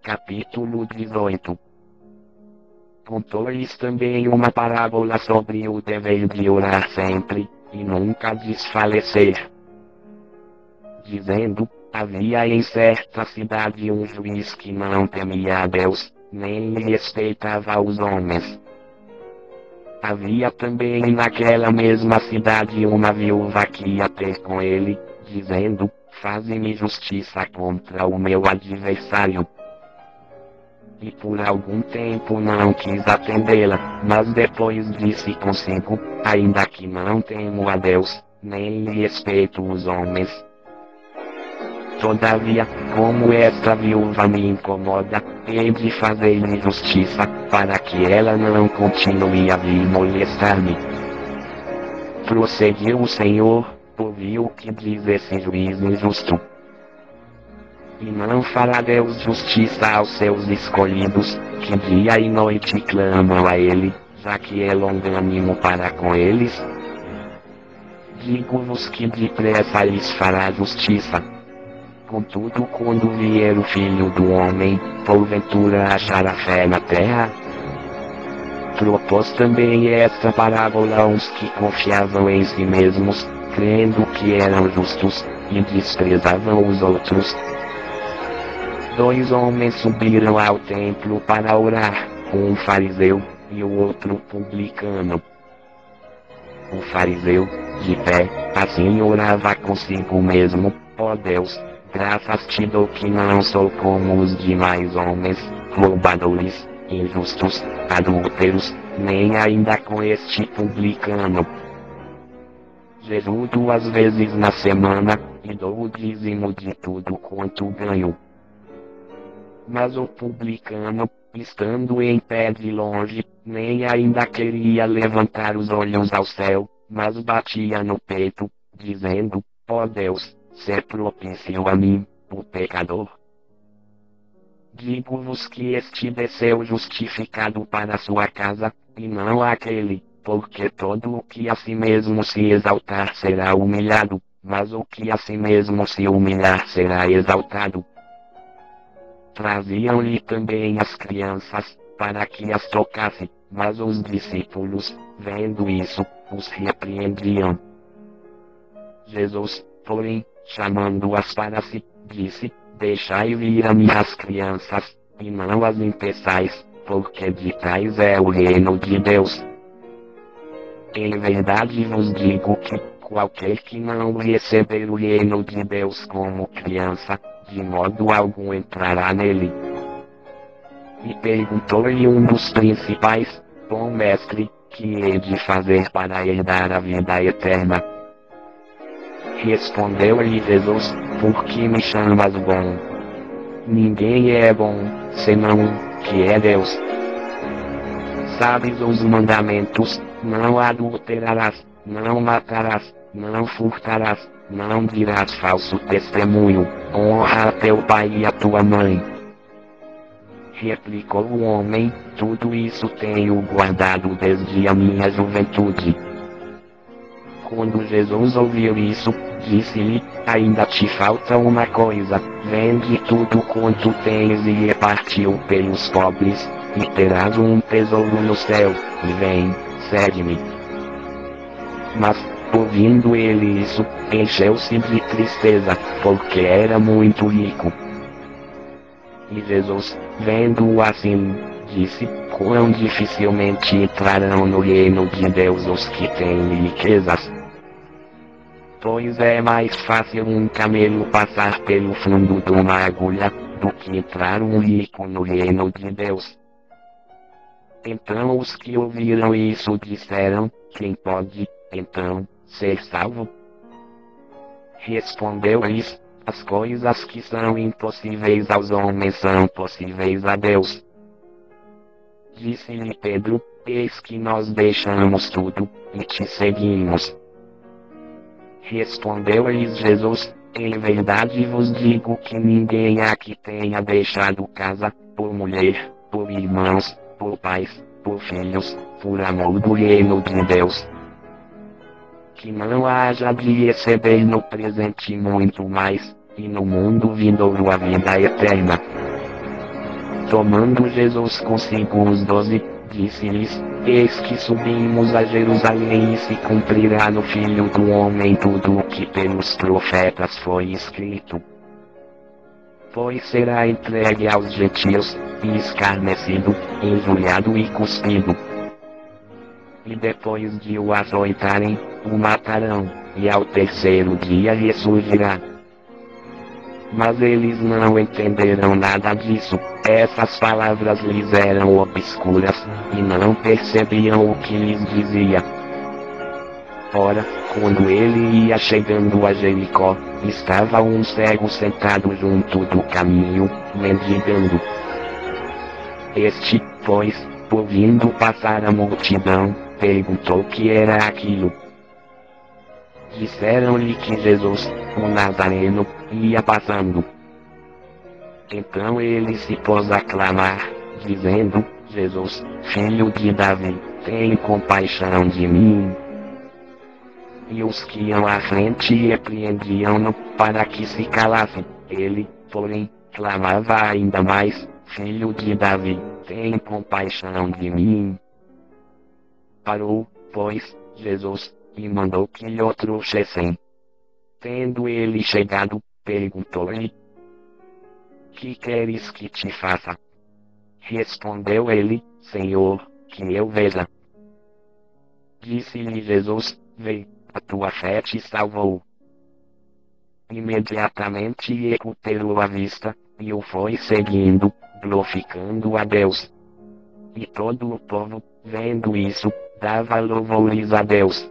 Capítulo 18. Contou-lhes também uma parábola sobre o dever de orar sempre, e nunca desfalecer. Dizendo, havia em certa cidade um juiz que não temia a Deus, nem respeitava os homens. Havia também naquela mesma cidade uma viúva que ia ter com ele, dizendo, faze-me justiça contra o meu adversário. E por algum tempo não quis atendê-la, mas depois disse consigo, ainda que não temo a Deus, nem respeito os homens. Todavia, como esta viúva me incomoda, hei de fazer-lhe justiça, para que ela não continue a vir molestar-me. Prosseguiu o Senhor, ouviu o que diz esse juiz injusto. E não fará Deus justiça aos seus escolhidos, que dia e noite clamam a Ele, já que é longânimo para com eles? Digo-vos que depressa lhes fará justiça. Contudo, quando vier o Filho do Homem, porventura achará fé na terra? Propôs também esta parábola aos que confiavam em si mesmos, crendo que eram justos, e desprezavam os outros. 2 homens subiram ao templo para orar, um fariseu, e o outro publicano. O fariseu, de pé, assim orava consigo mesmo, ó Deus, graças te dou que não sou como os demais homens, roubadores, injustos, adúlteros, nem ainda com este publicano. Jejuo 2 vezes na semana, e dou o dízimo de tudo quanto ganho. Mas o publicano, estando em pé de longe, nem ainda queria levantar os olhos ao céu, mas batia no peito, dizendo, ó Deus, sê propício a mim, o pecador. Digo-vos que este desceu justificado para sua casa, e não aquele, porque todo o que a si mesmo se exaltar será humilhado, mas o que a si mesmo se humilhar será exaltado. Traziam-lhe também as crianças, para que as tocasse, mas os discípulos, vendo isso, os repreendiam. Jesus, porém, chamando-as para si, disse, deixai vir a mim as crianças, e não as impeçais, porque de tais é o reino de Deus. Em verdade vos digo que, qualquer que não receber o reino de Deus como criança, de modo algum entrará nele. E perguntou-lhe um dos principais, bom mestre, que hei de fazer para herdar a vida eterna? Respondeu-lhe Jesus, por que me chamas bom? Ninguém é bom, senão que é Deus. Sabes os mandamentos, não adulterarás, não matarás, não furtarás, não dirás falso testemunho, honra a teu pai e a tua mãe. Replicou o homem, tudo isso tenho guardado desde a minha juventude. Quando Jesus ouviu isso, disse-lhe, ainda te falta uma coisa, vende tudo quanto tens e repartiu pelos pobres, e terás um tesouro no céu, e vem, segue-me. Mas, ouvindo ele isso, encheu-se de tristeza, porque era muito rico. E Jesus, vendo-o assim, disse, quão dificilmente entrarão no reino de Deus os que têm riquezas. Pois é mais fácil um camelo passar pelo fundo de uma agulha, do que entrar um rico no reino de Deus. Então os que ouviram isso disseram, quem pode, então, ser salvo? Respondeu-lhes, as coisas que são impossíveis aos homens são possíveis a Deus. Disse-lhe Pedro, eis que nós deixamos tudo, e te seguimos. Respondeu-lhes Jesus, em verdade vos digo que ninguém aqui tenha deixado casa, por mulher, por irmãos, por pais, por filhos, por amor do reino de Deus, que não haja de receber no presente muito mais, e no mundo vindouro a vida eterna. tomando Jesus consigo os 12, disse-lhes: Eis que subimos a Jerusalém e se cumprirá no Filho do Homem tudo o que pelos profetas foi escrito. Pois será entregue aos gentios, e escarnecido, injuriado e cuspido. E depois de o açoitarem, o matarão, e ao terceiro dia ressurgirá. Mas eles não entenderam nada disso, essas palavras lhes eram obscuras, e não percebiam o que lhes dizia. Ora, quando ele ia chegando a Jericó, estava um cego sentado junto do caminho, mendigando. Este, pois, ouvindo passar a multidão, perguntou o que era aquilo. Disseram-lhe que Jesus, o Nazareno, ia passando. Então ele se pôs a clamar, dizendo: Jesus, filho de Davi, tem compaixão de mim. E os que iam à frente repreendiam-no, para que se calasse. Ele, porém, clamava ainda mais: Filho de Davi, tem compaixão de mim. Parou, pois, Jesus, e mandou que lhe o trouxessem. Tendo ele chegado, perguntou-lhe: Que queres que te faça? Respondeu ele: Senhor, que eu veja. Disse-lhe Jesus: Vê, a tua fé te salvou. Imediatamente recuperou a vista, e o foi seguindo, glorificando a Deus. E todo o povo, vendo isso, dava louvores a Deus.